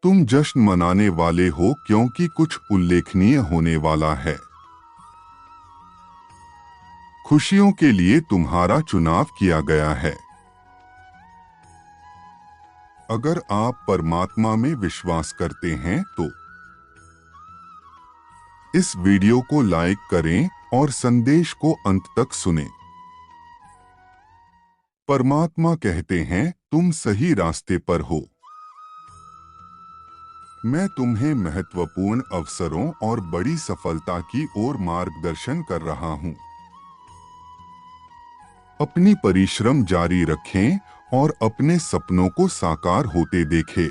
तुम जश्न मनाने वाले हो क्योंकि कुछ उल्लेखनीय होने वाला है। खुशियों के लिए तुम्हारा चुनाव किया गया है। अगर आप परमात्मा में विश्वास करते हैं तो इस वीडियो को लाइक करें और संदेश को अंत तक सुनें। परमात्मा कहते हैं, तुम सही रास्ते पर हो। मैं तुम्हें महत्वपूर्ण अवसरों और बड़ी सफलता की ओर मार्गदर्शन कर रहा हूं। अपनी परिश्रम जारी रखें और अपने सपनों को साकार होते देखें।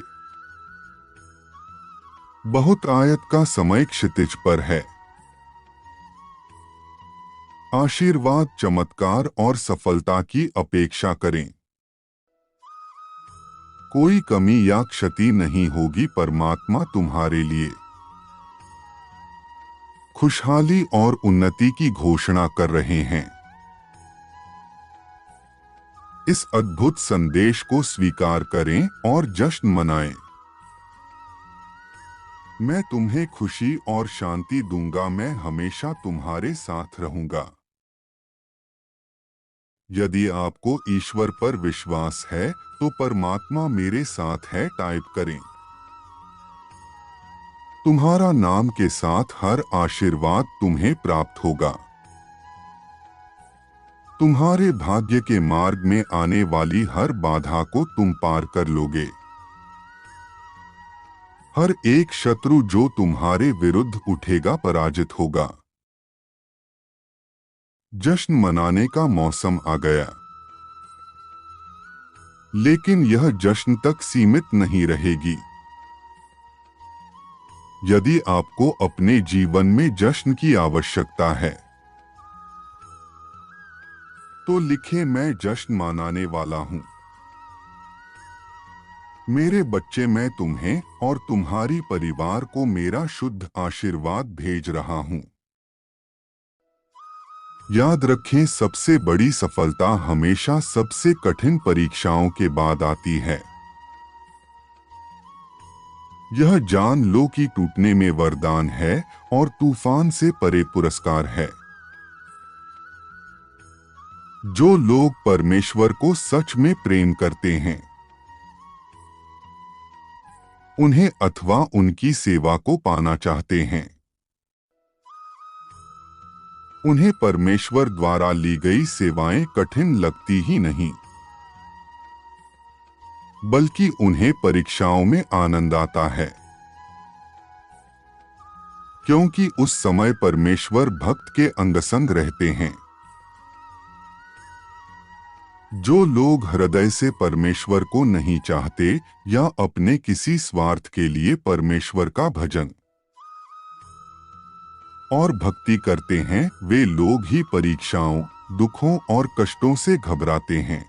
बहुत आयत का समय क्षितिज पर है। आशीर्वाद, चमत्कार और सफलता की अपेक्षा करें। कोई कमी या क्षति नहीं होगी। परमात्मा तुम्हारे लिए खुशहाली और उन्नति की घोषणा कर रहे हैं। इस अद्भुत संदेश को स्वीकार करें और जश्न मनाएं। मैं तुम्हें खुशी और शांति दूंगा। मैं हमेशा तुम्हारे साथ रहूंगा। यदि आपको ईश्वर पर विश्वास है तो परमात्मा मेरे साथ है टाइप करें। तुम्हारा नाम के साथ हर आशीर्वाद तुम्हें प्राप्त होगा। तुम्हारे भाग्य के मार्ग में आने वाली हर बाधा को तुम पार कर लोगे। हर एक शत्रु जो तुम्हारे विरुद्ध उठेगा पराजित होगा। जश्न मनाने का मौसम आ गया, लेकिन यह जश्न तक सीमित नहीं रहेगी। यदि आपको अपने जीवन में जश्न की आवश्यकता है तो लिखें, मैं जश्न मनाने वाला हूं। मेरे बच्चे, मैं तुम्हें और तुम्हारी परिवार को मेरा शुद्ध आशीर्वाद भेज रहा हूं। याद रखें, सबसे बड़ी सफलता हमेशा सबसे कठिन परीक्षाओं के बाद आती है। यह जान लो कि टूटने में वरदान है और तूफान से परे पुरस्कार है। जो लोग परमेश्वर को सच में प्रेम करते हैं उन्हें अथवा उनकी सेवा को पाना चाहते हैं, उन्हें परमेश्वर द्वारा ली गई सेवाएं कठिन लगती ही नहीं, बल्कि उन्हें परीक्षाओं में आनंद आता है, क्योंकि उस समय परमेश्वर भक्त के अंगसंग रहते हैं। जो लोग हृदय से परमेश्वर को नहीं चाहते या अपने किसी स्वार्थ के लिए परमेश्वर का भजन और भक्ति करते हैं, वे लोग ही परीक्षाओं, दुखों और कष्टों से घबराते हैं।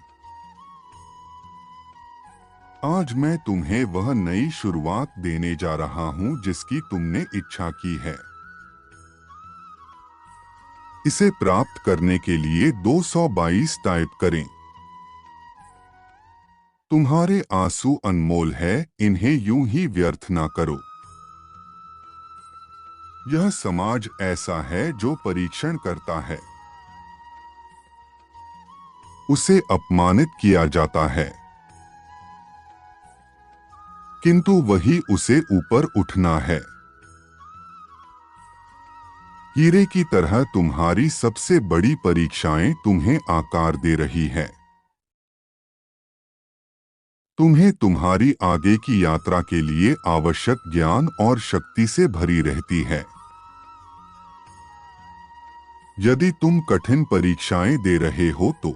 आज मैं तुम्हें वह नई शुरुआत देने जा रहा हूं जिसकी तुमने इच्छा की है। इसे प्राप्त करने के लिए 222 टाइप करें। तुम्हारे आंसू अनमोल है, इन्हें यूं ही व्यर्थ ना करो। यह समाज ऐसा है जो परीक्षण करता है, उसे अपमानित किया जाता है, किंतु वही उसे ऊपर उठना है। हीरे की तरह तुम्हारी सबसे बड़ी परीक्षाएं तुम्हें आकार दे रही है। तुम्हें तुम्हारी आगे की यात्रा के लिए आवश्यक ज्ञान और शक्ति से भरी रहती है। यदि तुम कठिन परीक्षाएं दे रहे हो तो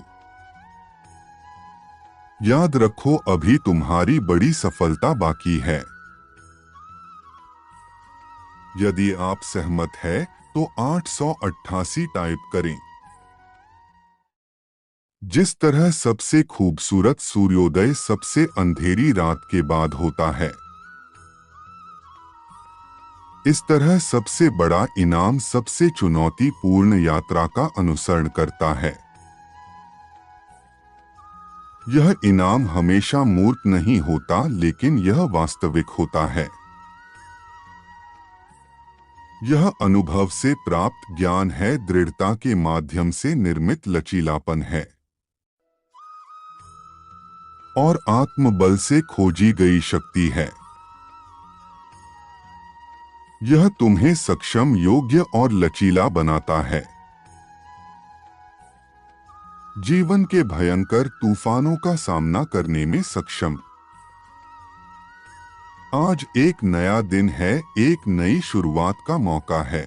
याद रखो, अभी तुम्हारी बड़ी सफलता बाकी है। यदि आप सहमत हैं तो 888 टाइप करें। जिस तरह सबसे खूबसूरत सूर्योदय सबसे अंधेरी रात के बाद होता है, इस तरह सबसे बड़ा इनाम सबसे चुनौतीपूर्ण यात्रा का अनुसरण करता है। यह इनाम हमेशा मूर्त नहीं होता, लेकिन यह वास्तविक होता है। यह अनुभव से प्राप्त ज्ञान है, दृढ़ता के माध्यम से निर्मित लचीलापन है और आत्मबल से खोजी गई शक्ति है। यह तुम्हें सक्षम, योग्य और लचीला बनाता है। जीवन के भयंकर तूफानों का सामना करने में सक्षम। आज एक नया दिन है, एक नई शुरुआत का मौका है।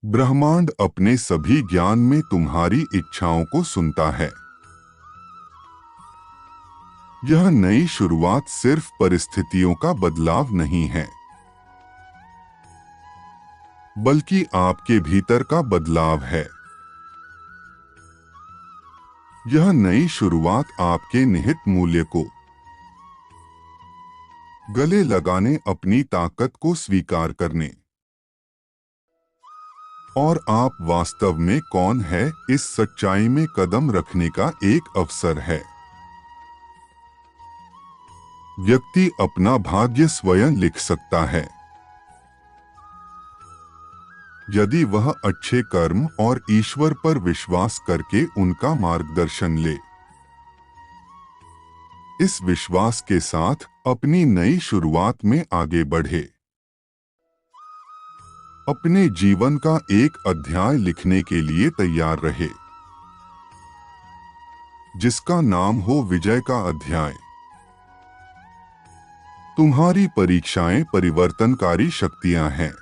ब्रह्मांड अपने सभी ज्ञान में तुम्हारी इच्छाओं को सुनता है। यह नई शुरुआत सिर्फ परिस्थितियों का बदलाव नहीं है, बल्कि आपके भीतर का बदलाव है। यह नई शुरुआत आपके निहित मूल्य को गले लगाने, अपनी ताकत को स्वीकार करने और आप वास्तव में कौन है, इस सच्चाई में कदम रखने का एक अवसर है। व्यक्ति अपना भाग्य स्वयं लिख सकता है, यदि वह अच्छे कर्म और ईश्वर पर विश्वास करके उनका मार्गदर्शन ले। इस विश्वास के साथ अपनी नई शुरुआत में आगे बढ़े। अपने जीवन का एक अध्याय लिखने के लिए तैयार रहे, जिसका नाम हो विजय का अध्याय। तुम्हारी परीक्षाएं परिवर्तनकारी शक्तियां हैं,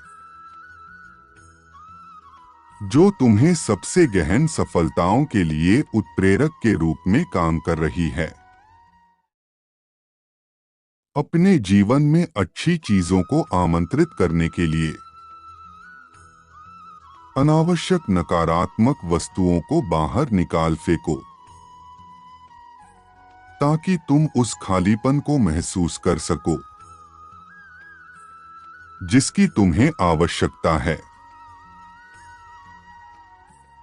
जो तुम्हें सबसे गहन सफलताओं के लिए उत्प्रेरक के रूप में काम कर रही है। अपने जीवन में अच्छी चीजों को आमंत्रित करने के लिए अनावश्यक नकारात्मक वस्तुओं को बाहर निकाल फेंको, ताकि तुम उस खालीपन को महसूस कर सको जिसकी तुम्हें आवश्यकता है।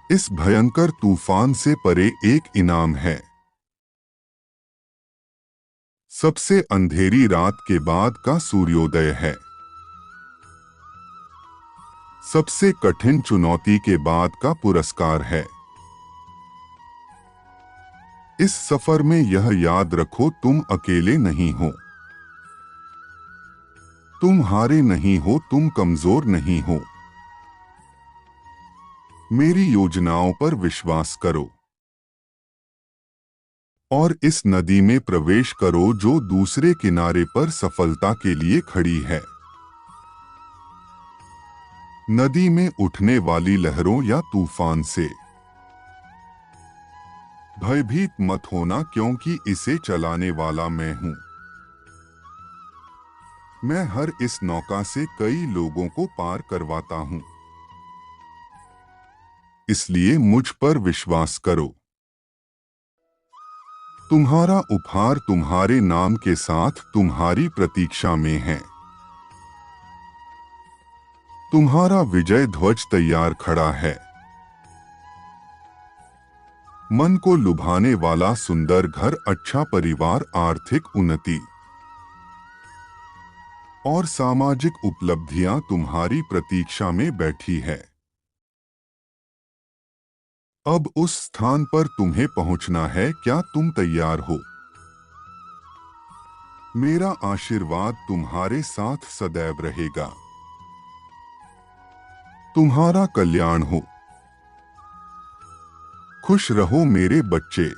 इस भयंकर तूफान से परे एक इनाम है। सबसे अंधेरी रात के बाद का सूर्योदय है। सबसे कठिन चुनौती के बाद का पुरस्कार है। इस सफर में यह याद रखो, तुम अकेले नहीं हो। तुम हारे नहीं हो, तुम कमजोर नहीं हो। मेरी योजनाओं पर विश्वास करो और इस नदी में प्रवेश करो जो दूसरे किनारे पर सफलता के लिए खड़ी है। नदी में उठने वाली लहरों या तूफान से भयभीत मत होना, क्योंकि इसे चलाने वाला मैं हूं। मैं हर इस नौका से कई लोगों को पार करवाता हूं, इसलिए मुझ पर विश्वास करो। तुम्हारा उपहार तुम्हारे नाम के साथ तुम्हारी प्रतीक्षा में है। तुम्हारा विजय ध्वज तैयार खड़ा है। मन को लुभाने वाला सुंदर घर, अच्छा परिवार, आर्थिक उन्नति और सामाजिक उपलब्धियां तुम्हारी प्रतीक्षा में बैठी है। अब उस स्थान पर तुम्हें पहुंचना है। क्या तुम तैयार हो? मेरा आशीर्वाद तुम्हारे साथ सदैव रहेगा। तुम्हारा कल्याण हो। खुश रहो मेरे बच्चे।